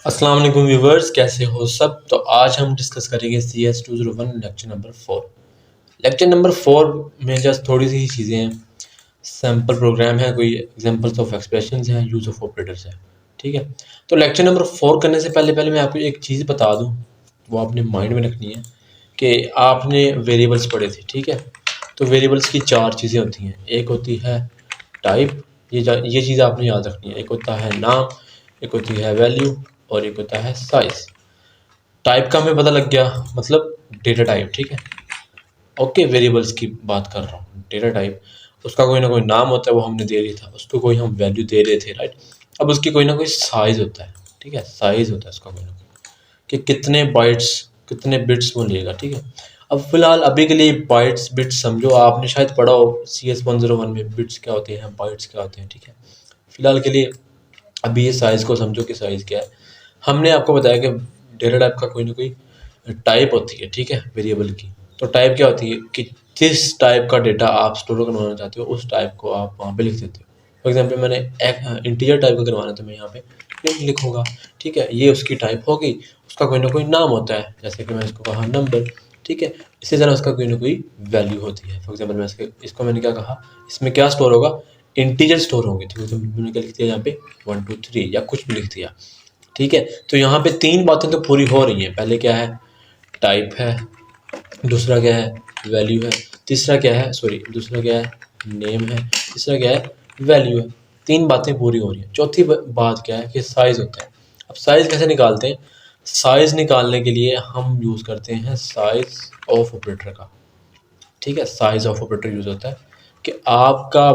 अस्सलाम वालेकुम व्यूवर्स, कैसे हो सब। तो आज हम डिस्कस करेंगे CS201 lecture number 4। Lecture number 4 में जस्ट थोड़ी सी ही चीज़ें हैं। सैम्पल प्रोग्राम है, कोई एग्जांपल्स ऑफ एक्सप्रेशंस हैं, यूज़ ऑफ ऑपरेटर्स है। ठीक है, तो लेक्चर नंबर 4 करने से पहले पहले मैं आपको एक चीज़ बता दूँ, वो आपने माइंड में रखनी है कि आपने वेरिएबल्स पढ़े थे। ठीक है, तो वेरिएबल्स की चार चीज़ें होती हैं। एक होती है टाइप, ये चीज़ आपने याद रखनी है। एक होता है नाम, एक होती है वैल्यू, और एक होता है साइज। टाइप का हमें पता लग गया, मतलब डेटा टाइप। ठीक है, ओके, वेरिएबल्स की बात कर रहा हूँ। डेटा टाइप, उसका कोई ना कोई नाम होता है, वो हमने दे दिया था, उसको कोई हम वैल्यू दे रहे थे, राइट। अब उसकी कोई ना कोई साइज होता है। ठीक है, साइज होता है उसका कोई ना कोई, कि कितने बाइट्स, कितने बिट्स वो लेगा। ठीक है, अब फिलहाल अभी के लिए बाइट्स बिट्स समझो, आपने शायद पढ़ा हो CS101 में बिट्स क्या होते हैं, बाइट्स क्या होते हैं। ठीक है, फिलहाल के लिए अभी ये साइज़ को समझो कि साइज़ क्या है। हमने आपको बताया कि डेटा टाइप का कोई ना कोई टाइप होती है। ठीक है, वेरिएबल की। तो टाइप क्या होती है कि जिस टाइप का डेटा आप स्टोर करवाना चाहते हो, उस टाइप को आप वहाँ पे लिख देते हो। फॉर एग्जांपल, मैंने एक इंटीजर टाइप का करवाना, तो मैं यहाँ पे इंट लिखूंगा। ठीक है, ये उसकी टाइप होगी। उसका कोई ना कोई नाम होता है, जैसे कि मैं इसको कहा नंबर। ठीक है, इसी तरह उसका कोई ना कोई वैल्यू होती है। फॉर एग्जाम्पल, मैं इसको मैंने क्या कहा, इसमें क्या स्टोर होगा, इंटीजर स्टोर होंगे। ठीक है, तो मैंने क्या लिख दिया यहाँ पे 1 2 3 या कुछ भी लिख दिया। ठीक है, तो यहाँ पे तीन बातें तो पूरी हो रही हैं। पहले क्या है, टाइप है। दूसरा क्या है, वैल्यू है। तीसरा क्या है, सॉरी, दूसरा क्या है, नेम है। तीसरा क्या है, वैल्यू है। तीन बातें पूरी हो रही हैं। चौथी बात क्या है कि साइज होता है। अब साइज कैसे निकालते हैं, साइज निकालने के लिए हम यूज़ करते हैं साइज ऑफ ऑपरेटर का। ठीक है, साइज ऑफ ऑपरेटर यूज़ होता है कि आपका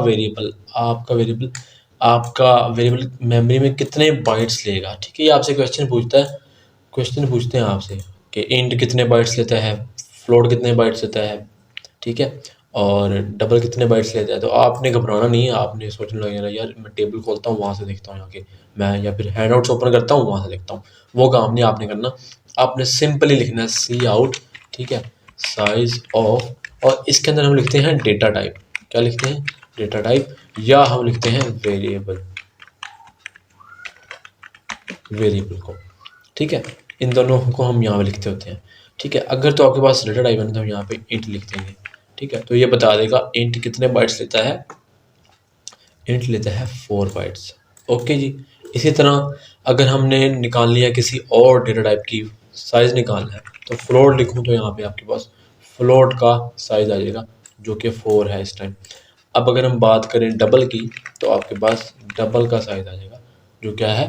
वेरिएबल मेमोरी में कितने बाइट्स लेगा। ठीक है, ये आपसे क्वेश्चन पूछते हैं आपसे कि इंट कितने बाइट्स लेता है, फ्लोट कितने बाइट्स लेता है। ठीक है, और डबल कितने बाइट्स लेता है। तो आपने घबराना नहीं है, आपने सोचने लगेगा यार मैं टेबल खोलता हूँ, वहाँ से देखता हूँ आके मैं, या फिर हैंड आउट्स ओपन करता हूँ, वहाँ से देखता हूँ। वो काम नहीं आपने करना, आपने सिंपली लिखना है सी आउट। ठीक है, साइज ऑफ, और इसके अंदर हम लिखते हैं डेटा टाइप। क्या लिखते हैं, डेटा टाइप, या हम लिखते हैं वेरिएबल को। ठीक है, इन दोनों को हम यहाँ पे लिखते होते हैं। ठीक है, अगर तो आपके पास डेटा टाइप है तो हम यहाँ पे इंट लिख देंगे। ठीक है, तो ये बता देगा इंट कितने बाइट्स लेता है। इंट लेता है 4 बाइट्स। ओके जी। इसी तरह अगर हमने निकाल लिया किसी और डेटा टाइप की साइज निकालना है, तो फ्लोट लिखूँ तो यहाँ पे आपके पास फ्लोट का साइज आ जाएगा, जो कि 4 है इस टाइम। अब अगर हम बात करें डबल की, तो आपके पास डबल का साइज आ जाएगा, जो क्या है,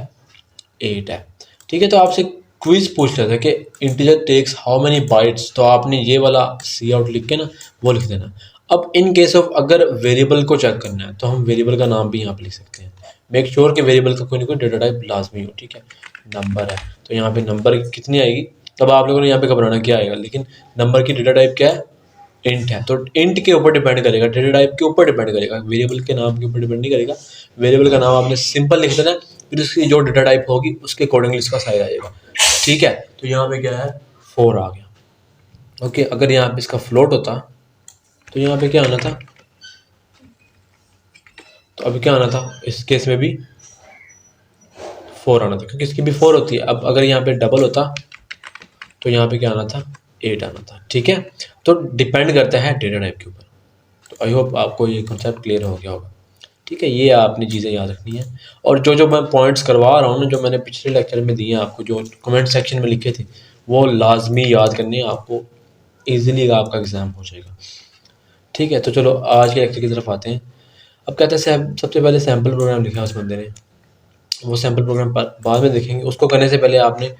8 है। ठीक है, तो आपसे क्विज पूछ रहा था कि integer takes how many bytes, तो आपने ये वाला सी आउट लिख के ना वो लिख देना। अब इन केस ऑफ अगर वेरिएबल को चेक करना है, तो हम वेरिएबल का नाम भी यहाँ पे लिख सकते हैं। मेक श्योर कि वेरिएबल का कोई ना कोई डेटा टाइप लाजमी हो। ठीक है, नंबर है तो यहाँ पे नंबर कितनी आएगी। तब आप लोगों ने यहाँ पे घबराना क्या आएगा, लेकिन नंबर की डेटा टाइप क्या है, इंट है। तो इंट के ऊपर डिपेंड करेगा, डेटा टाइप के ऊपर डिपेंड करेगा, वेरिएबल के नाम के ऊपर डिपेंड नहीं करेगा। वेरिएबल का नाम आपने सिंपल लिख देना है, फिर उसकी जो डेटा टाइप होगी उसके अकॉर्डिंगली इसका साइज आ जाएगा। ठीक है, तो यहाँ पे क्या है, 4 आ गया। ओके, अगर यहाँ पे इसका फ्लोट होता तो यहाँ पे क्या आना था, तो अभी क्या आना था, इस केस में भी 4 आना था, क्योंकि इसकी भी 4 होती है। अब अगर यहाँ पे डबल होता तो यहाँ पे क्या आना था, 8 आना था। ठीक है, तो डिपेंड करता है डेटा टाइप के ऊपर। तो आई होप आपको ये कॉन्सेप्ट क्लियर हो गया होगा। ठीक है, ये आपने चीज़ें याद रखनी है। और जो जो मैं पॉइंट्स करवा रहा हूँ ना, जो मैंने पिछले लेक्चर में दिए आपको, जो कमेंट सेक्शन में लिखे थे, वो लाजमी याद करने हैं आपको, ईजिली आपका एग्ज़ाम हो जाएगा। ठीक है, तो चलो आज के लेक्चर की तरफ आते हैं। अब कहते हैं सबसे पहले सैम्पल प्रोग्राम लिखा उस बंदे ने, वो सैम्पल प्रोग्राम बाद में देखेंगे। उसको करने से पहले आपने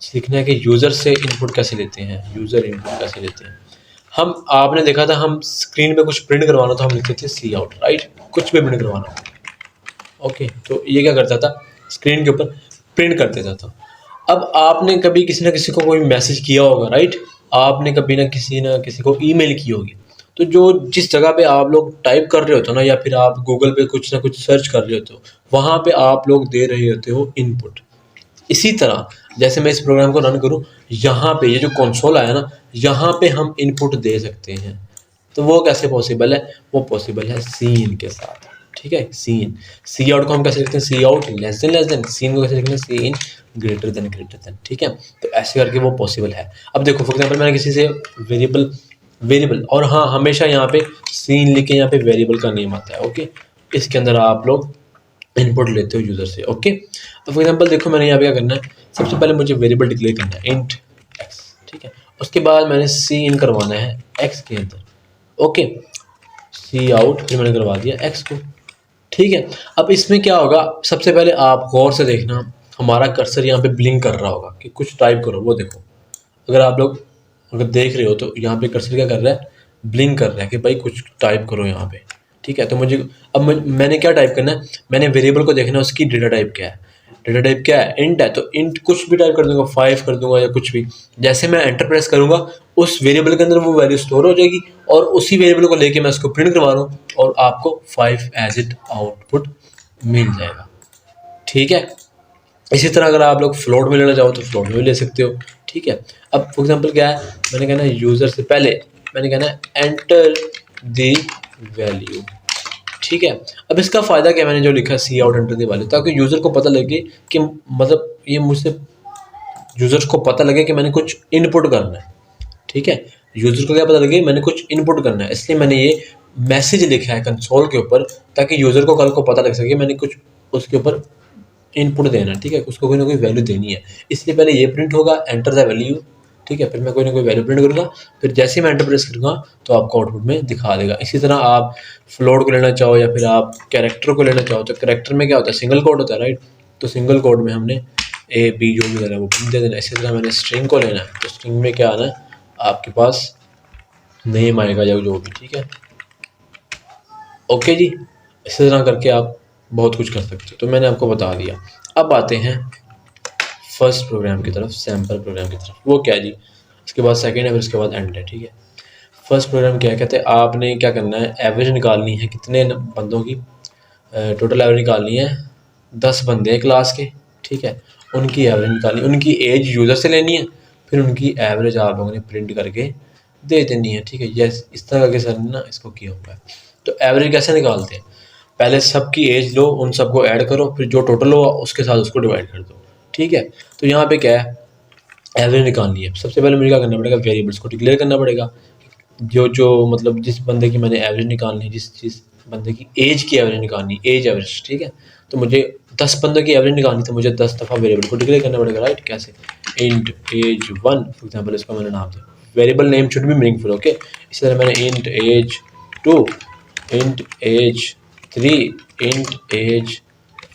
सीखना है कि यूज़र से इनपुट कैसे लेते हैं, यूज़र इनपुट कैसे लेते हैं। हम आपने देखा था, हम स्क्रीन पे कुछ प्रिंट करवाना तो हम लिखते थे सी आउट, राइट, कुछ भी प्रिंट करवाना। ओके, तो ये क्या करता था, स्क्रीन के ऊपर प्रिंट कर देता था। अब आपने कभी किसी ना किसी को कोई मैसेज किया होगा, राइट, आपने कभी ना किसी को ईमेल की होगी। तो जो जिस जगह पे आप लोग टाइप कर रहे होते हो ना, या फिर आप गूगल पे कुछ ना कुछ सर्च कर रहे होते हो, वहाँ पे आप लोग दे रहे होते हो इनपुट। इसी तरह जैसे मैं इस प्रोग्राम को रन करूँ, यहाँ पे ये जो कंसोल आया ना, यहाँ पे हम इनपुट दे सकते हैं। तो वो कैसे पॉसिबल है, वो पॉसिबल है सीन के साथ। ठीक है, सी इन। सी आउट को हम कैसे लिखते हैं, सी आउट लेस देन, सी इन को कैसे लिखते हैं, सी इन ग्रेटर देन, ठीक है। तो ऐसे करके वो पॉसिबल है। अब देखो फॉर एग्जाम्पल मैंने किसी से वेरिएबल और हाँ हमेशा यहाँ पे सी इन लिख के यहाँ पे वेरिएबल का नेम आता है, ओके। इसके अंदर आप लोग इनपुट लेते हो यूज़र से, ओके। अब फॉर एग्जाम्पल देखो मैंने यहाँ पे क्या करना है, सबसे पहले मुझे वेरिएबल डिक्लेयर करना है इंट एक्स, ठीक है। उसके बाद मैंने सी इन करवाना है एक्स के अंदर, ओके। सी आउट फिर मैंने करवा दिया एक्स को, ठीक है। अब इसमें क्या होगा, सबसे पहले आप गौर से देखना, हमारा कर्सर यहाँ पे ब्लिंक कर रहा होगा कि कुछ टाइप करो, वो देखो। अगर आप लोग अगर देख रहे हो तो यहाँ पे कर्सर क्या कर रहा है, ब्लिंक कर रहा है कि भाई कुछ टाइप करो यहाँ पे, ठीक है। तो मुझे अब मैंने क्या टाइप करना है, मैंने वेरिएबल को देखना है उसकी डेटा टाइप क्या है। डेटा टाइप क्या है, इंट है, तो इंट कुछ भी टाइप कर दूंगा, 5 कर दूंगा या कुछ भी। जैसे मैं एंटर प्रेस करूंगा उस वेरिएबल के अंदर वो वैल्यू स्टोर हो जाएगी और उसी वेरिएबल को लेके मैं उसको प्रिंट करवा रहा हूँ और आपको 5 एज इट आउटपुट मिल जाएगा, ठीक है। इसी तरह अगर आप लोग फ्लोट में लेना चाहो तो फ्लोट में भी ले सकते हो, ठीक है। अब फॉर एग्जांपल क्या है, मैंने कहना है यूज़र से पहले मैंने कहना है एंटर द वैल्यू, ठीक है। अब इसका फ़ायदा क्या, मैंने जो लिखा है सी आउट एंटर द वैल्यू, ताकि यूज़र को पता लगे कि मतलब ये मुझसे यूज़र को पता लगे कि मैंने कुछ इनपुट करना है, ठीक है। यूज़र को क्या पता लगे मैंने कुछ इनपुट करना है, इसलिए मैंने ये मैसेज लिखा है कंसोल के ऊपर, ताकि यूज़र को कल को पता लग सके मैंने कुछ उसके ऊपर इनपुट देना है, ठीक है। उसको कोई ना कोई वैल्यू देनी है, इसलिए पहले ये प्रिंट होगा एंटर द वैल्यू, ठीक है। फिर मैं कोई ना कोई वैल्यू प्रिंट करूँगा, फिर जैसे ही मैं एंटर प्रेस करूँगा तो आपको आउटपुट में दिखा देगा। इसी तरह आप फ्लोट को लेना चाहो या फिर आप कैरेक्टर को लेना चाहो, तो कैरेक्टर में क्या होता है, सिंगल कोड होता है, राइट। तो सिंगल कोड में हमने ए बी जो भी देना है वो प्रिंट दे देना। इसी तरह मैंने स्ट्रिंग को लेना है, तो स्ट्रिंग में क्या आना है, आपके पास नेम आएगा या जो भी, ठीक है, ओके जी। इसी तरह करके आप बहुत कुछ कर सकते हो, तो मैंने आपको बता दिया। अब आते हैं फर्स्ट प्रोग्राम की तरफ, सैम्पल प्रोग्राम की तरफ। वो क्या है जी, इसके बाद सेकेंड है, फिर उसके बाद एंड है, ठीक है। फर्स्ट प्रोग्राम क्या कहते हैं, आपने क्या करना है, एवरेज निकालनी है कितने बंदों की, टोटल एवरेज निकालनी है 10 बंदे हैं क्लास के, ठीक है। उनकी एवरेज निकालनी, उनकी एज यूज़र से लेनी है, फिर उनकी एवरेज आप लोगों ने प्रिंट करके दे देनी है, ठीक है। यस, इस तरह करके सर ने ना इसको किया हुआ है। तो एवरेज कैसे निकालते हैं, पहले सबकी एज लो, उन सबको ऐड करो, फिर जो टोटल हो उसके साथ उसको डिवाइड कर दो, ठीक है। तो यहाँ पे क्या है, एवरेज निकालनी है। सबसे पहले मुझे क्या करना पड़ेगा, वेरिएबल्स को डिक्लेयर करना पड़ेगा। जो मतलब जिस बंदे की मैंने एवरेज निकालनी है, जिस बंदे की एज की एवरेज निकालनी है, एज एवरेज, ठीक है। तो मुझे 10 बंदों की एवरेज निकालनी, तो मुझे 10 दफ़ा वेरिएबल को डिक्लेयर करना पड़ेगा, राइट। कैसे, इंट एज 1 फॉर एग्जाम्पल, इसको मैंने नाम दिया, variable name should be meaningful, okay. इसी तरह मैंने int age 2, int age 3, int age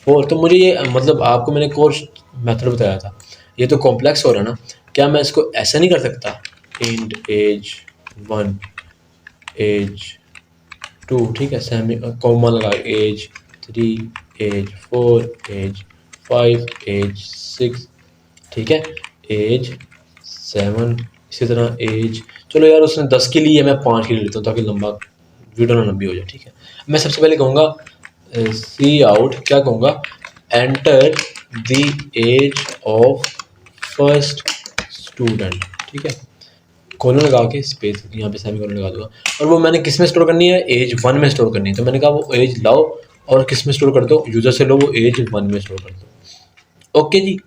4। तो मुझे ये मतलब आपको मैंने कोर्स मेथड बताया था, ये तो कॉम्प्लेक्स हो रहा है ना, क्या मैं इसको ऐसा नहीं कर सकता, इंट एज 1 एज 2, ठीक है, सेमी कॉमा लगा, एज 3 एज 4 एज 5 एज 6, ठीक है, एज 7, इसी तरह एज, चलो यार उसने 10 की ली है, मैं 5 की ले लेता हूँ ताकि लंबा वीडियो ना लंबी हो जाए, ठीक है। मैं सबसे पहले कहूँगा सी आउट, क्या कहूँगा, enter the age of first student, ठीक है, कॉलन लगा के स्पेस यहाँ पे सेमी कॉलन लगा दूंगा। और वो मैंने किस में स्टोर करनी है, एज 1 में स्टोर करनी है। तो मैंने कहा वो एज लाओ और किस में स्टोर कर दो, यूज़र से लो, वो एज 1 में स्टोर कर दो, ओके जी।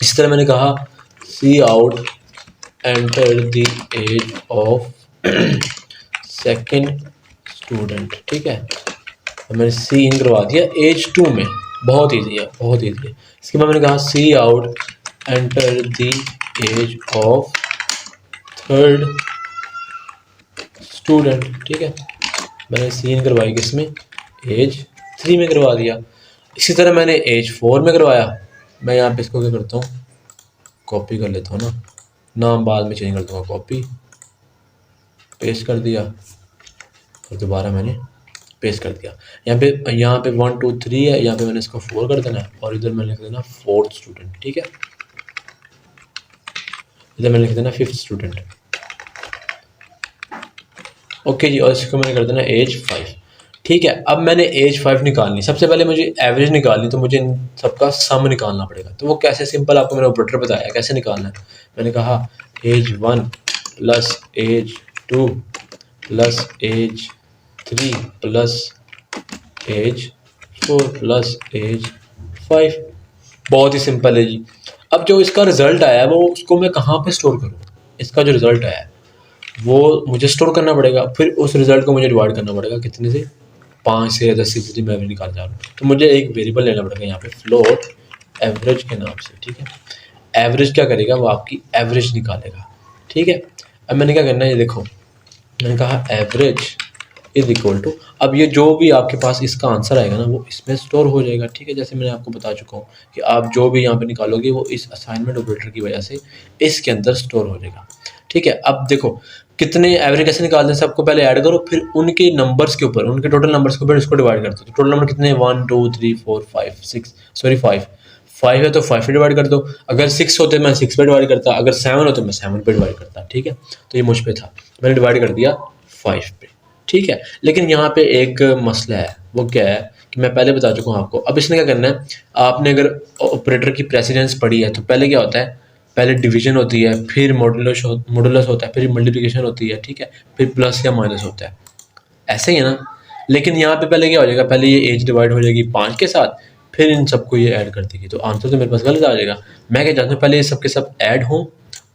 इस तरह मैंने कहा cout enter the age of second student, ठीक है। मैंने सी इन करवा दिया एज 2 में, बहुत ईजी है, बहुत ईजी है। इसके बाद मैंने कहा cout enter the age of third student, ठीक है। मैंने सी इन करवाई किसमें, एज 3 में करवा दिया। इसी तरह मैंने एज 4 में करवाया। मैं यहाँ पे इसको क्या करता हूँ, कॉपी कर लेता हूँ ना, नाम बाद में चेंज कर दूँगा, कॉपी पेस्ट कर दिया और दोबारा मैंने पेस्ट कर दिया। यहाँ पे 1 2 3 है, यहाँ पे मैंने इसको 4 कर देना है और इधर मैंने लिख देना 4th स्टूडेंट, ठीक है। इधर मैंने लिख देना 5th स्टूडेंट, ओके जी। और इसको मैंने कर देना एज 5, ठीक है। अब मैंने एज 5 निकालनी, सबसे पहले मुझे एवरेज निकालनी, तो मुझे इन सबका सम निकालना पड़ेगा। तो वो कैसे, सिंपल, आपको मैंने ऑपरेटर बताया कैसे निकालना है। मैंने कहा age 1 plus age 2 plus age 3 plus age 4 plus age 5। बहुत ही सिंपल है जी। अब जो इसका रिजल्ट आया है वो उसको मैं कहाँ पे स्टोर करूँ? इसका जो रिजल्ट आया है वो मुझे स्टोर करना पड़ेगा, फिर उस रिजल्ट को मुझे डिवाइड करना पड़ेगा कितने से, 5 से या 10 से, जितनी मैं भी निकाल जा रहा हूँ। तो मुझे एक वेरिएबल लेना पड़ेगा यहाँ पे फ्लोट एवरेज के नाम से, ठीक है। एवरेज क्या करेगा, वो आपकी एवरेज निकालेगा, ठीक है। अब मैंने क्या करना है, ये देखो मैंने कहा एवरेज इज इक्वल टू, अब ये जो भी आपके पास इसका आंसर आएगा ना वो इसमें स्टोर हो जाएगा, ठीक है। जैसे मैंने आपको बता चुका हूँ कि आप जो भी यहाँ पे निकालोगे वो इस असाइनमेंट ऑपरेटर की वजह से इसके अंदर स्टोर हो जाएगा, ठीक है। अब देखो कितने एवरेज कैसे निकालते हैं, सबको पहले ऐड करो, फिर उनके नंबर्स के ऊपर, उनके टोटल नंबर्स के ऊपर इसको डिवाइड करते हो। तो टोटल नंबर कितने हैं, 1 2 3 4 5 6, सॉरी 5 है तो 5 पे डिवाइड कर दो। अगर 6 होते मैं 6 पे डिवाइड करता, अगर 7 होते मैं 7 पे डिवाइड करता, ठीक है। तो ये मुझ पे था, मैंने डिवाइड कर दिया 5 पे, ठीक है। लेकिन यहाँ पे एक मसला है, वो क्या है कि मैं पहले बता चुका हूँ आपको। अब इसने क्या करना है, आपने अगर ऑपरेटर की प्रेसिडेंस पढ़ी है तो पहले क्या होता है, पहले डिवीजन होती है, फिर मॉडुलस होता है, फिर मल्टीप्लिकेशन होती है, ठीक है, फिर प्लस या माइनस होता है, ऐसे ही है ना। लेकिन यहाँ पे पहले क्या हो जाएगा, पहले ये एज डिवाइड हो जाएगी 5 के साथ, फिर इन सबको ये ऐड कर देगी, तो आंसर तो मेरे पास गलत आ जाएगा। मैं क्या चाहता हूँ, पहले ये सब के सब ऐड हों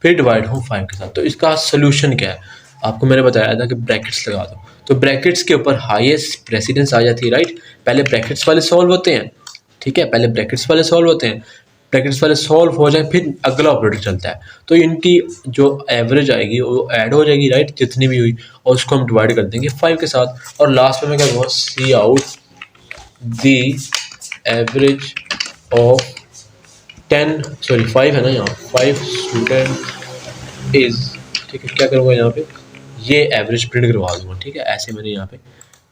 फिर डिवाइड हों 5 के साथ। तो इसका सोल्यूशन क्या है, आपको मैंने बताया था कि ब्रैकेट्स लगा दो, तो ब्रैकेट्स के ऊपर हाईएस्ट प्रेसिडेंस आ जाती है, राइट। पहले ब्रैकेट्स वाले सॉल्व होते हैं, ठीक है, पहले ब्रैकेट्स वाले सॉल्व होते हैं, ब्रैकेट्स वाले सॉल्व हो जाए फिर अगला ऑपरेटर चलता है। तो इनकी जो एवरेज आएगी वो ऐड हो जाएगी, राइट, जितनी भी हुई, और उसको हम डिवाइड कर देंगे 5 के साथ। और लास्ट में मैं क्या कहूँगा, cout the average of 10, sorry 5 है ना, यहाँ 5 स्टूडेंट इज, ठीक है। क्या करूँगा यहाँ पे, ये एवरेज प्रिंट करवा दूंगा, ठीक है। ऐसे मैंने यहाँ पे,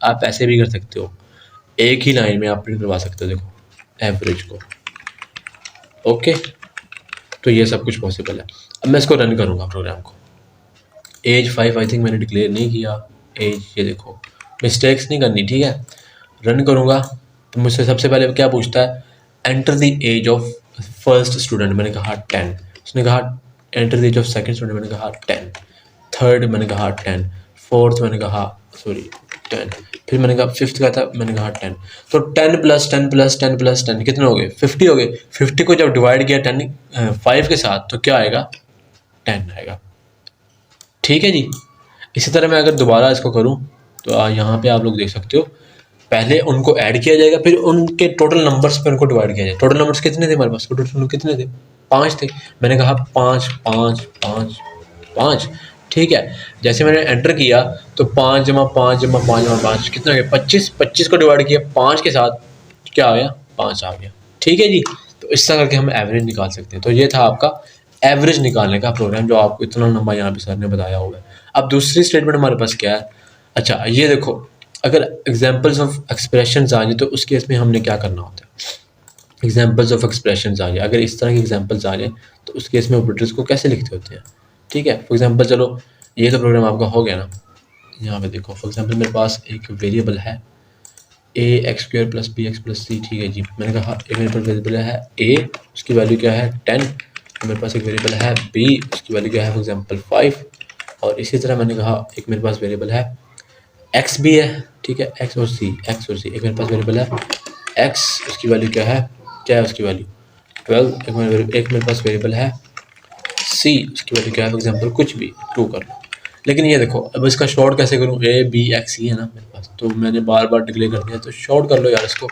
आप ऐसे भी कर सकते हो, एक ही लाइन में आप प्रिंट करवा सकते हो, देखो एवरेज को, ओके। तो ये सब कुछ पॉसिबल है। अब मैं इसको रन करूँगा प्रोग्राम को। एज 5 आई थिंक मैंने डिक्लेयर नहीं किया, एज ये देखो, मिस्टेक्स नहीं करनी, ठीक है। रन करूँगा तो मुझसे सबसे पहले क्या पूछता है, enter the age of first student, मैंने कहा 10। उसने कहा enter the age of second student, मैंने कहा 10। थर्ड मैंने कहा 10, फोर्थ मैंने कहा सॉरी 10, फिर मैंने कहा फिफ्थ का था, मैंने कहा 10। तो 10 प्लस 10 प्लस 10 प्लस 10 कितने हो गए, 50 हो गए। 50 को जब डिवाइड किया 5 के साथ तो क्या आएगा, 10 आएगा, ठीक है जी। इसी तरह मैं अगर दोबारा इसको करूं तो यहाँ पे आप लोग देख सकते हो, पहले उनको ऐड किया जाएगा, फिर उनके टोटल नंबर्स पे उनको डिवाइड किया जाएगा। टोटल नंबर्स कितने थे हमारे पास, टोटल कितने थे, 5 थे। मैंने कहा 5 5 5 5, ठीक है। जैसे मैंने एंटर किया तो 5 जमा 5 जमा 5 जमा 5 कितना हो गया, 25। 25 को डिवाइड किया 5 के साथ, क्या आ गया, 5 आ गया, ठीक है जी। तो इस तरह करके हम एवरेज निकाल सकते हैं। तो ये था आपका एवरेज निकालने का प्रोग्राम, जो आपको इतना लंबा यहाँ पे सर ने बताया होगा। अब दूसरी स्टेटमेंट हमारे पास क्या है, अच्छा ये देखो, अगर एग्जाम्पल्स ऑफ एक्सप्रेशंस आ जाए तो उस केस में हमने क्या करना होता है, एग्जाम्पल्स ऑफ एक्सप्रेशंस आ जाए, अगर इस तरह की एग्जाम्पल्स आ जाए तो उस केस में ऑपरेटर्स को कैसे लिखते होते हैं, ठीक है। फॉर एग्जाम्पल चलो ये तो प्रोग्राम आपका हो गया ना, यहाँ पे देखो फॉर एग्जाम्पल मेरे पास एक वेरिएबल है a x square plus b x plus c, ठीक है जी। मैंने कहा एक मेरे पास वेरिएबल है ए, उसकी वैल्यू क्या है 10। मेरे पास एक वेरिएबल है बी, उसकी वैल्यू क्या है फॉर एग्जाम्पल 5। और इसी तरह मैंने कहा एक मेरे पास वेरिएबल है एक्स भी है, ठीक है, एक्स और सी, एक्स और सी। एक मेरे पास वेरिएबल है एक्स, उसकी वैल्यू क्या है उसकी वैल्यू 12। एक मेरे पास वेरिएबल है सी, उसकी वैल्यू क्या है फॉर एग्जाम्पल कुछ भी 2 कर लो। लेकिन ये देखो अब इसका शॉर्ट कैसे करूँ, ए बी एक्स सी है ना मेरे पास, तो मैंने बार बार डिक्लेयर कर दिया, तो शॉर्ट कर लो यार इसको,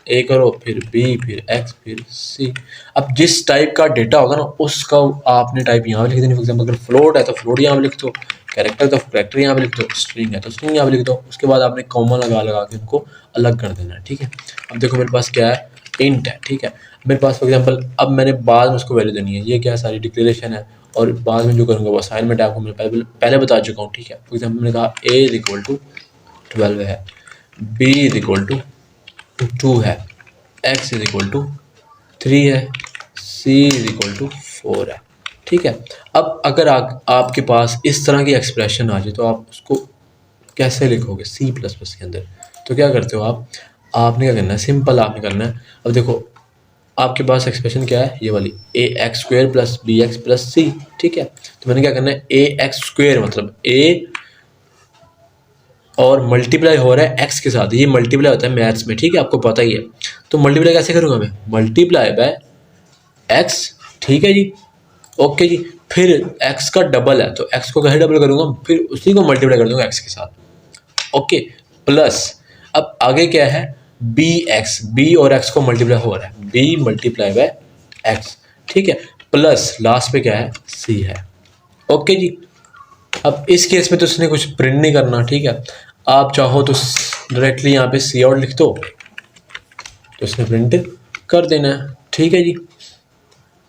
ए करो फिर बी फिर एक्स फिर सी। अब जिस टाइप का डेटा होगा ना उसका आपने टाइप यहाँ पे लिख देनी। फॉर एग्जाम्पल अगर फ्लोट है तो फ्लोट यहाँ पे लिख दो, कैरेक्टर तो कैरेक्टर यहाँ पे लिख दो, स्ट्रिंग है तो स्ट्रिंग यहाँ पे लिख दो। उसके बाद आपने कॉमा लगा लगा के उनको अलग कर देना है, ठीक है। अब देखो मेरे पास क्या है, इंट है, ठीक है। मेरे पास फॉर एग्जाम्पल अब मैंने बाद में उसको वैल्यू देनी है, ये क्या सारी डिक्लेरेशन है, और बाद में जो करूँगा वो असाइनमेंट आपको मैं पहले बता चुका हूँ, ठीक है। फॉर एग्जाम्पल मैंने कहा ए इज इक्वल टू 12 है, बी इज इक्वल टू 2 है, एक्स इज इक्वल टू 3 है, सी इज इक्वल टू 4 है, ठीक है। अब अगर आपके पास इस तरह की एक्सप्रेशन आ जाए तो आप उसको कैसे लिखोगे सी प्लस प्लस के अंदर, तो क्या करते हो आपने क्या करना है, सिंपल आपने करना है। अब देखो आपके पास एक्सप्रेशन क्या है, ये वाली a x square plus b x plus c, ठीक है। तो मैंने क्या करना है, ए एक्स स्क्वेयर मतलब ए और मल्टीप्लाई हो रहा है एक्स के साथ, ये मल्टीप्लाई होता है मैथ्स में, ठीक है, आपको पता ही है। तो मल्टीप्लाई कैसे करूँगा मैं, मल्टीप्लाई बाय एक्स, ठीक है जी, ओके जी। फिर एक्स का डबल है तो एक्स को कैसे डबल करूँगा, फिर उसी को मल्टीप्लाई कर दूँगा एक्स के साथ, ओके। प्लस अब आगे क्या है, बी एक्स, बी और एक्स को मल्टीप्लाई हो रहा है, बी मल्टीप्लाई बाय एक्स, ठीक है। प्लस लास्ट पे क्या है, सी है, ओके जी। अब इस केस में तो उसने कुछ प्रिंट नहीं करना, ठीक है। आप चाहो तो डायरेक्टली यहाँ पे सी आउट लिख दो, तो इसने प्रिंट कर देना है, ठीक है जी,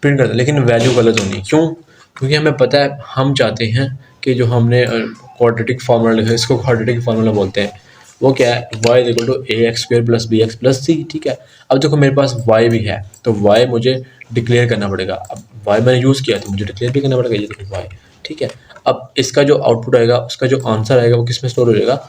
प्रिंट कर दो, लेकिन वैल्यू गलत होनी है। क्यों, क्योंकि हमें पता है, हम चाहते हैं कि जो हमने क्वाड्रेटिक फार्मूला लिखा है, इसको क्वाड्रेटिक फार्मूला बोलते हैं, वो क्या है, y equal to a x square plus b x plus c, ठीक है। अब देखो मेरे पास y भी है, तो y मुझे डिक्लेयर करना पड़ेगा। अब y मैंने यूज़ किया तो मुझे डिक्लेयर भी करना पड़ेगा, ये देखो y, ठीक है। अब इसका जो आउटपुट आएगा, उसका जो आंसर आएगा, वो किस में स्टोर हो जाएगा,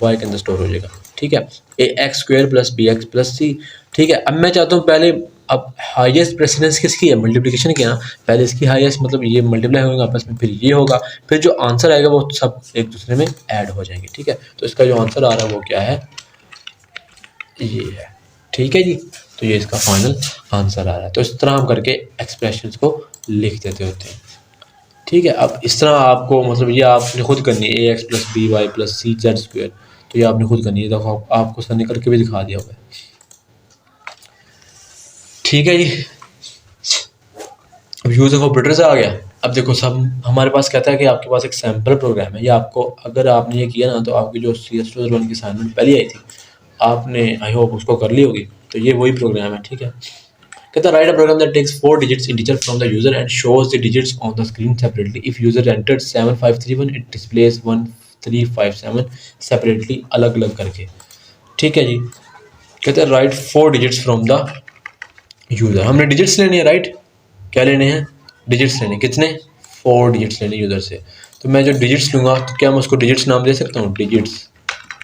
y के अंदर स्टोर हो जाएगा, ठीक है। A x square plus b x plus c, ठीक है। अब मैं चाहता हूँ पहले, अब हाईएस्ट प्रेसिडेंस किसकी है, मल्टीप्लिकेशन की है ना, पहले इसकी हाईएस्ट, मतलब ये मल्टीप्लाई होगा आपस में, फिर ये होगा, फिर जो आंसर आएगा वो सब एक दूसरे में ऐड हो जाएंगे, ठीक है। तो इसका जो आंसर आ रहा है वो क्या है, ये है, ठीक है जी। तो ये इसका फाइनल आंसर आ रहा है। तो इस तरह हम करके एक्सप्रेशंस को लिख देते होते हैं, ठीक है। अब इस तरह आपको, मतलब ये आपने खुद करनी है, a x plus b y plus c z square, तो ये आपने खुद करनी है। देखो आपको सर ने करके भी दिखा दिया होगा, ठीक है जी। अब यूज ऑफ ऑपरेटर से आ गया। अब देखो सब हमारे पास कहता है कि आपके पास एक सैम्पल प्रोग्राम है, या आपको अगर आपने ये किया ना, तो आपकी जो CS201 की असाइनमेंट पहले आई थी, आपने आई होप उसको कर ली होगी, तो ये वही प्रोग्राम है, ठीक है। कहता है write a program that takes 4 digits integer from the user and shows the digits on the screen separately. If user entered 7531 it displays 1357 separately, अलग अलग करके, ठीक है जी। कहते हैं write 4 digits from the user, हमने डिजिट्स लेने हैं, राइट, क्या लेने हैं, डिजिट्स लेने, कितने, 4 डिजिट्स लेने यूजर से। तो मैं जो डिजिट्स लूँगा, तो क्या मैं उसको डिजिट्स नाम दे सकता हूँ, डिजिट्स,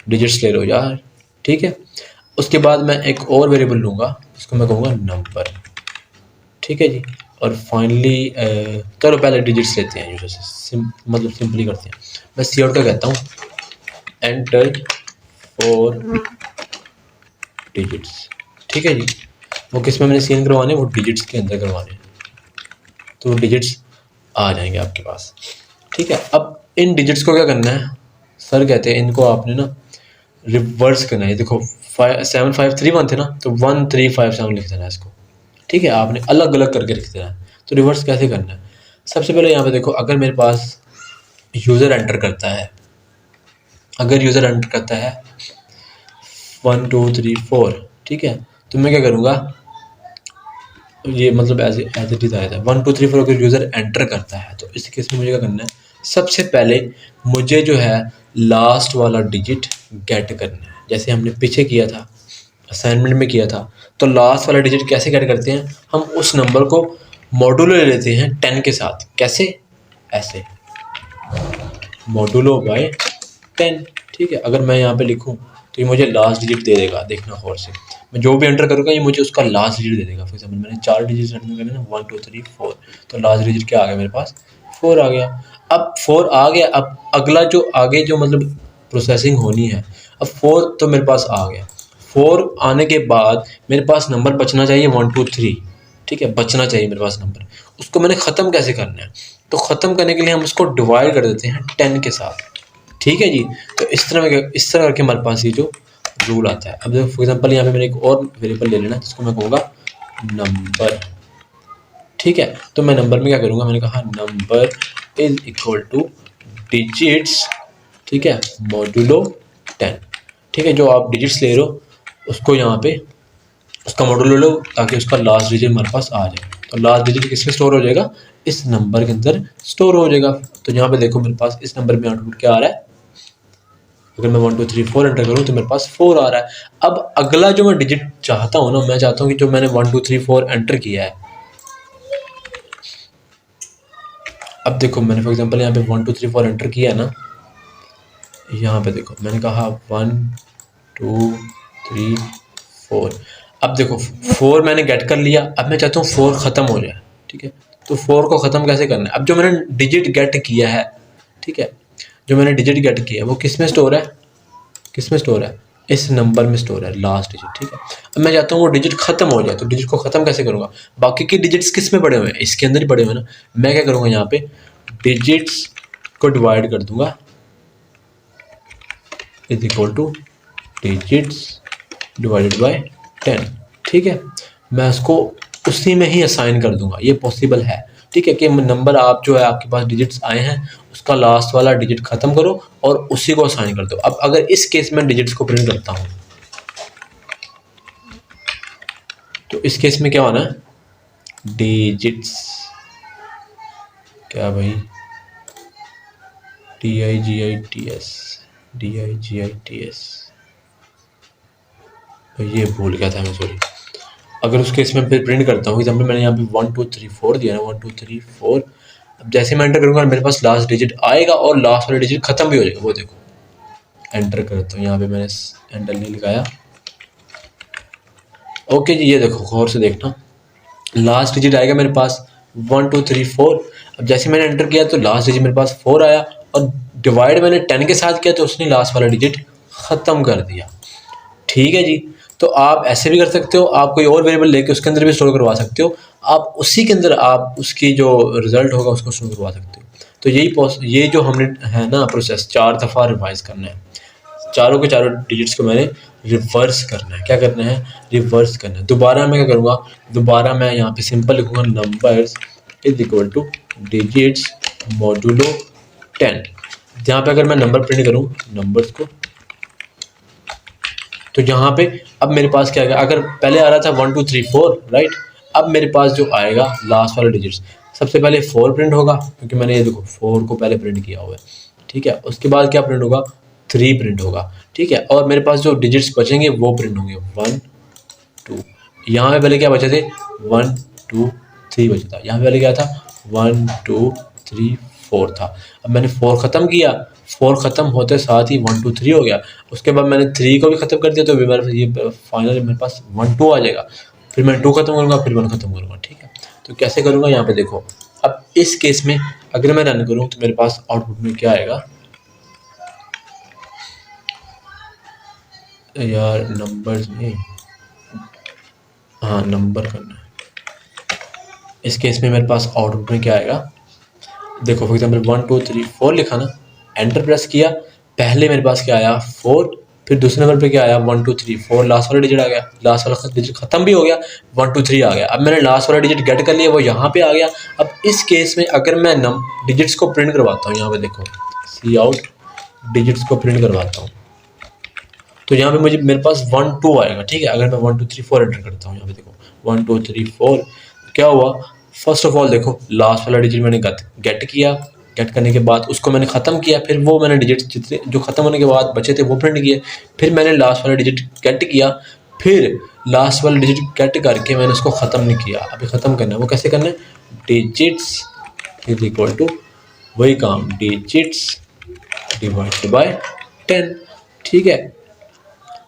डिजिट्स ले लो यार, ठीक है। उसके बाद मैं एक और वेरिएबल लूँगा, उसको मैं कहूँगा नंबर, ठीक है जी। और फाइनली चलो पहले डिजिट्स लेते हैं यूजर से, मतलब सिंपली करते हैं। मैं सी आउट का कहता हूँ, एंटर 4 डिजिट्स, ठीक है जी। वो किस में मैंने सीन करवाने, वो डिजिट्स के अंदर करवाने, तो डिजिट्स आ जाएंगे आपके पास, ठीक है। अब इन डिजिट्स को क्या करना है, सर कहते हैं इनको आपने ना रिवर्स करना है। देखो 7531 थे ना, तो 1357 लिख देना है इसको, ठीक है। आपने अलग अलग करके लिख देना है। तो रिवर्स कैसे करना है, सबसे पहले यहाँ पे देखो, अगर मेरे पास यूज़र एंटर करता है, अगर यूज़र एंटर करता है 1 2 3 4, ठीक है, तो मैं क्या करूँगा, ये मतलब एज इट इज़ आया था 1 2 3 4, अगर यूज़र एंटर करता है, तो इस केस में मुझे क्या करना है, सबसे पहले मुझे जो है लास्ट वाला डिजिट गेट करना है, जैसे हमने पीछे किया था, असाइनमेंट में किया था। तो लास्ट वाला डिजिट कैसे गेट करते हैं, हम उस नंबर को मॉडुलो ले लेते हैं 10 के साथ, कैसे, ऐसे मॉडुलो बाय 10, ठीक है। अगर मैं यहाँ पे लिखूँ तो ये मुझे लास्ट डिजिट दे देगा, देखना गौर से, मैं जो भी एंटर करूँगा ये मुझे उसका लास्ट डिजिट दे देगा। फॉर एग्जाम्पल मैंने 4 डिजिट एंटर करने ना, 1 2 3 4, तो लास्ट डिजिट क्या आ गया मेरे पास, 4 आ गया। अब 4 आ गया, अब अगला जो आगे जो मतलब प्रोसेसिंग होनी है, अब 4 तो मेरे पास आ गया। 4 आने के बाद मेरे पास नंबर बचना चाहिए 1 2 3, ठीक है, बचना चाहिए मेरे पास नंबर। उसको मैंने ख़त्म कैसे करना है, तो ख़त्म करने के लिए हम उसको डिवाइड कर देते हैं 10 के साथ, ठीक है जी। तो इस तरह करके हमारे पास ये जो रूल आता है। अब देखो फॉर एग्जांपल यहाँ पे मैंने एक और वेरिएबल ले लेना, जिसको मैं कहूँगा नंबर, ठीक है। तो मैं नंबर में क्या करूँगा, मैंने कहा number is equal two digits, ठीक है, मॉडुलो 10, ठीक है। जो आप डिजिट्स ले रहे हो उसको यहाँ पे उसका मॉडुलो लो, ताकि उसका लास्ट डिजिट हमारे पास आ जाए। तो लास्ट डिजिट किसमें स्टोर हो जाएगा, इस नंबर के अंदर स्टोर हो जाएगा। तो यहाँ पे देखो मेरे पास इस नंबर में आउटपुट क्या आ रहा है, अगर मैं 1 2 3 4 एंटर करूँ तो मेरे पास 4 आ रहा है। अब अगला जो मैं डिजिट चाहता हूँ ना, मैं चाहता हूँ कि जो मैंने 1 2 3 4 एंटर किया है, अब देखो मैंने फॉर एग्जांपल यहाँ पे 1 2 3 4 एंटर किया है ना, यहाँ पे देखो मैंने कहा 1 2 3 4, अब देखो 4 मैंने गेट कर लिया। अब मैं चाहता हूँ 4 ख़त्म हो जाए, ठीक है। तो 4 को ख़त्म कैसे करना है, अब जो मैंने डिजिट गेट किया है, ठीक है, जो मैंने डिजिट गेट किया है वो किस में स्टोर है, किस में स्टोर है? इस नंबर में स्टोर है, लास्ट डिजिट, ठीक है। अब मैं चाहता हूँ वो डिजिट खत्म हो जाए, तो डिजिट को खत्म कैसे करूँगा? बाकी के डिजिट्स किस में पड़े हुए हैं? इसके अंदर ही पड़े हुए हैं ना। मैं क्या करूँगा, यहाँ पे डिजिट्स को डिवाइड कर दूंगा, is equal two digits divided by 10, ठीक है। मैं उसको उसी में ही असाइन कर दूंगा, ये पॉसिबल है, ठीक है, कि नंबर आप जो है आपके पास डिजिट्स आए हैं उसका लास्ट वाला डिजिट खत्म करो और उसी को असाइन कर दो। अब अगर इस केस में डिजिट्स को प्रिंट करता हूं तो इस केस में क्या होना है? डिजिट्स क्या भाई, DIGITS, ये भूल गया था मैं, सॉरी। अगर उस केस में फिर प्रिंट करता हूँ, एग्जाम्पल मैंने यहाँ पे 1 2 3 4 दिया ना, 1 2 3 4। अब जैसे मैं एंटर करूँगा मेरे पास लास्ट डिजिट आएगा और लास्ट वाला डिजिट खत्म भी हो जाएगा। वो देखो, एंटर करता हूँ, यहाँ पे मैंने एंटर नहीं लगाया। ओके जी, ये देखो गौर से देखना, लास्ट डिजिट आएगा मेरे पास 1 2 3 4। अब जैसे मैंने एंटर किया तो लास्ट डिजिट मेरे पास 4 आया, और डिवाइड मैंने 10 के साथ किया तो उसने लास्ट वाला डिजिट ख़त्म कर दिया, ठीक है जी। तो आप ऐसे भी कर सकते हो, आप कोई और वेरिएबल लेके उसके अंदर भी स्टोर करवा सकते हो, आप उसी के अंदर आप उसकी जो रिजल्ट होगा उसको स्टोर करवा सकते हो। तो ये जो हमने है ना प्रोसेस 4 दफ़ा रिवाइज करना है, चारों के चारों डिजिट्स को मैंने रिवर्स करना है। क्या करना है? रिवर्स करना है। दोबारा मैं क्या करूँगा, दोबारा मैं यहाँ पे सिंपल लिखूँगा numbers is equal two digits modulo 10। जहाँ पे अगर मैं नंबर प्रिंट करूँ नंबर्स को, तो यहाँ पे अब मेरे पास क्या आएगा, अगर पहले आ रहा था 1 2 3 4 राइट, अब मेरे पास जो आएगा लास्ट वाला डिजिट्स, सबसे पहले 4 प्रिंट होगा क्योंकि मैंने ये देखो 4 को पहले प्रिंट किया हुआ है, ठीक है। उसके बाद क्या प्रिंट होगा? 3 प्रिंट होगा, ठीक है। और मेरे पास जो डिजिट्स बचेंगे वो प्रिंट होंगे 1 2। यहाँ पे पहले क्या बचे थे? 1 2 3 बचा था। यहाँ पे पहले क्या था? 1 2 3 4 था। अब मैंने 4 ख़त्म किया, 4 ख़त्म होते साथ ही 1 2 3 हो गया। उसके बाद मैंने 3 को भी ख़त्म कर दिया, तो मेरे ये फाइनली मेरे पास 1 2 आ जाएगा। फिर मैं 2 ख़त्म करूँगा, फिर 1 ख़त्म करूँगा, ठीक है। तो कैसे करूँगा यहाँ पे देखो। अब इस केस में अगर मैं रन करूँ तो मेरे पास आउटपुट में क्या आएगा यार, नंबर्स में, हाँ नंबर करना है। इस केस में मेरे पास आउटपुट में क्या आएगा देखो, फॉर एग्जाम्पल 1 2 3 4 लिखा ना, एंटर प्रेस किया, पहले मेरे पास क्या आया 4, फिर दूसरे नंबर पे क्या आया 1 2 3 4, लास्ट वाला डिजिट आ गया, लास्ट वाला डिजिट खत्म भी हो गया, 1 2 3 आ गया। अब मैंने लास्ट वाला डिजिट गेट कर लिया, वो यहाँ पे आ गया। अब इस केस में अगर मैं डिजिट्स को प्रिंट करवाता हूँ, यहाँ पे देखो सी आउट डिजिट्स को प्रिंट करवाता हूँ, तो यहाँ पे मेरे पास 1 2 आएगा, ठीक है। अगर मैं 1 2 3 4 एंटर करता हूँ, यहाँ पे देखो 1 2 3 4, क्या हुआ? फर्स्ट ऑफ ऑल देखो, लास्ट वाला डिजिट मैंने गेट किया, गेट करने के बाद उसको मैंने ख़त्म किया, फिर वो मैंने डिजिट जितने जो ख़त्म होने के बाद बचे थे वो प्रिंट किए, फिर मैंने लास्ट वाला डिजिट गेट किया, फिर लास्ट वाला डिजिट गेट करके मैंने उसको ख़त्म नहीं किया। अभी ख़त्म करना है, वो कैसे करना है? डिजिट्स इज इक्वल टू वही काम, डिजिट्स डिवाइडेड बाय 10, ठीक है।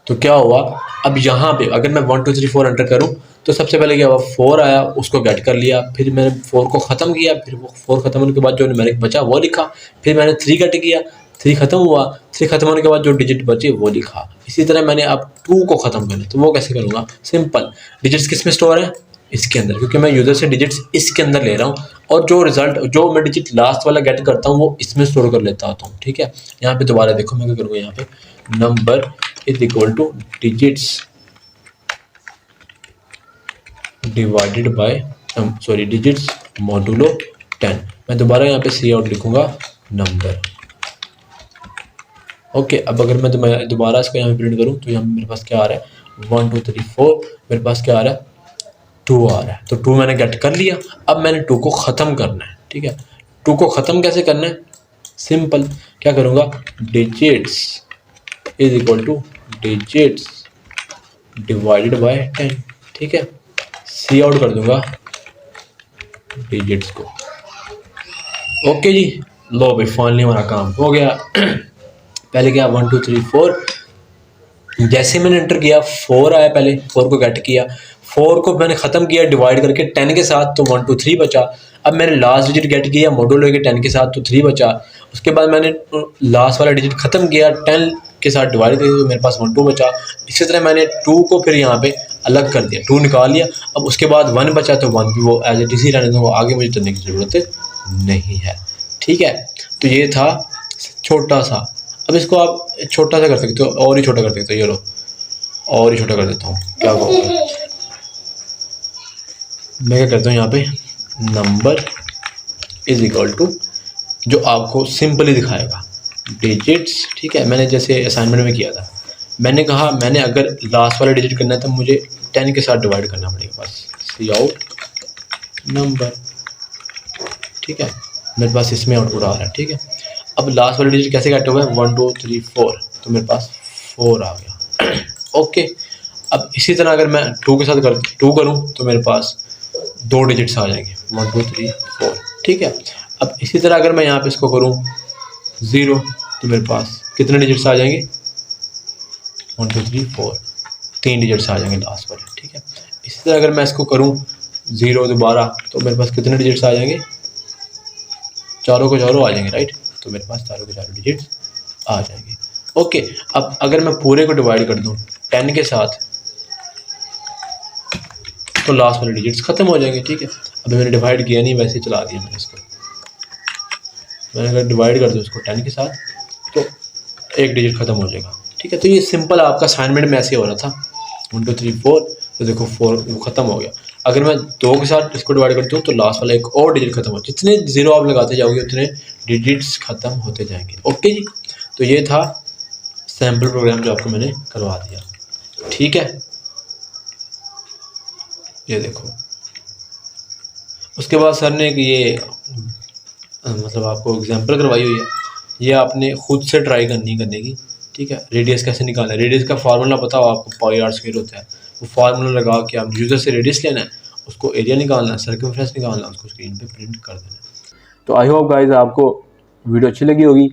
तो क्या हुआ, अब यहाँ पे अगर मैं 1 2 3 4 एंटर करूँ तो सबसे पहले क्या हुआ, 4 आया, उसको गेट कर लिया, फिर मैंने 4 को ख़त्म किया, फिर वो 4 ख़त्म होने के बाद जो न्यूमेरिक बचा वो लिखा, फिर मैंने 3 गेट किया, 3 ख़त्म हुआ, 3 ख़त्म होने के बाद जो डिजिट बचे वो लिखा। इसी तरह मैंने अब 2 को ख़त्म करना, तो वो कैसे करूँगा? सिंपल, डिजिट्स किस में स्टोर है? इसके अंदर, क्योंकि मैं यूज़र से डिजिट्स इसके अंदर ले रहा हूँ, और जो रिजल्ट जो मैं डिजिट लास्ट वाला गेट करता हूँ वो इसमें स्टोर कर लेता हूँ, ठीक है। यहाँ पे दोबारा देखो मैं क्या करूँगा, यहाँ पे number is equal two digits divided by sorry digits modulo 10। मैं दोबारा यहाँ पे सी आउट लिखूँगा नंबर, ओके। अब अगर मैं दोबारा इसको यहाँ पे प्रिंट करूँ तो यहाँ मेरे पास क्या आ रहा है 1 2 3 4, मेरे पास क्या आ रहा है 2 आ रहा है। तो 2 मैंने गेट कर लिया, अब मैंने 2 को ख़त्म करना है, ठीक है। 2 को ख़त्म कैसे करना है? सिंपल, क्या करूँगा, digits is equal two digits divided by 10, ठीक है। सी आउट कर दूंगा डिजिट्स को, ओके जी। लो भाई फाइनली हमारा काम हो गया। पहले क्या 1 2 3 4, जैसे मैंने एंटर किया 4 आया, पहले 4 को गेट किया, 4 को मैंने ख़त्म किया डिवाइड करके 10 के साथ, तो 1 2 3 बचा। अब मैंने लास्ट डिजिट गेट किया मॉडुलो के 10 के साथ, तो 3 बचा। उसके बाद मैंने लास्ट वाला डिजिट ख़त्म किया 10 के साथ डिवाइड करी तो मेरे पास 1 2 बचा। इसी तरह मैंने 2 को फिर यहाँ पे अलग कर दिया, 2 निकाल लिया। अब उसके बाद 1 बचा तो 1 भी वो एज इट इज ही रहने दो, वो आगे मुझे करने की ज़रूरत नहीं है। ठीक है, तो ये था छोटा सा। अब इसको आप छोटा सा कर सकते हो, और ही छोटा कर सकते हो। ये लो, और ही छोटा कर देता हूँ। क्या कहोगे? मैं क्या करता हूँ यहाँ पे, नंबर इज इक्वल टू, जो आपको सिंपली दिखाएगा डिजिट्स। ठीक है, मैंने जैसे असाइनमेंट में किया था, मैंने कहा मैंने अगर लास्ट वाला डिजिट करना है तो मुझे 10 के साथ डिवाइड करना पड़ेगा। बस सी आउट नंबर। ठीक है, मेरे पास इसमें आउटपुट आ रहा है। ठीक है, अब लास्ट वाला डिजिट कैसे काटे हुआ है, 1 2 3 4, तो मेरे पास 4 आ गया। ओके, अब इसी तरह अगर मैं 2 के साथ 2 करूँ तो मेरे पास 2 डिजिट्स आ जाएंगे, 1 2 3 4। ठीक है, अब इसी तरह अगर मैं यहाँ पे इसको करूँ 0 तो मेरे पास कितने डिजिट्स आ जाएंगे, 1 2 3 4, 3 डिजिट्स आ जाएंगे लास्ट वाले। ठीक है, इसी तरह अगर मैं इसको करूँ 0 दोबारा तो मेरे पास कितने डिजिट्स आ जाएंगे, चारों को चारों आ जाएंगे, राइट। तो मेरे पास चारों के चारों डिजिट्स आ जाएंगे। ओके, अब अगर मैं पूरे को डिवाइड कर दूँ 10 के साथ तो लास्ट वाले डिजिट्स खत्म हो जाएंगे। ठीक है, अभी मैंने डिवाइड किया नहीं, वैसे चला दिया मैंने इसको। मैंने अगर डिवाइड कर दूँ इसको 10 के साथ तो एक डिजिट खत्म हो जाएगा। ठीक है, तो ये सिंपल आपका असाइनमेंट में ऐसे हो रहा था, 1 2 3 4, तो देखो 4 खत्म हो गया। अगर मैं 2 के साथ इसको डिवाइड करता हूँ तो लास्ट वाला एक और डिजिट खत्म हो, जितने 0 आप लगाते जाओगे उतने डिजिट्स खत्म होते जाएंगे। ओके जी, तो ये था सैम्पल प्रोग्राम जो आपको मैंने करवा दिया। ठीक है, ये देखो। उसके बाद सर ने एक ये मतलब आपको एग्जांपल करवाई हुई है, ये आपने खुद से ट्राई करने की। ठीक है, रेडियस कैसे निकालना है, रेडियस का फार्मूला पता हो आपको, पाई आर स्क्वायर होता है। वो फार्मूला लगा के आप यूज़र से रेडियस लेना है, उसको एरिया निकालना है, सर्कमफ्रेंस निकालना है, उसको स्क्रीन पे प्रिंट कर देना है। तो आई होप गाइस आपको वीडियो अच्छी लगी होगी।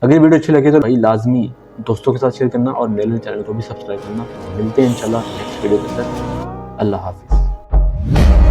अगर वीडियो अच्छी लगी तो भाई लाजमी दोस्तों के साथ शेयर करना और मेरे चैनल को भी सब्सक्राइब करना। मिलते हैं इंशाल्लाह नेक्स्ट वीडियो के अंदर। अल्लाह हाफिज़।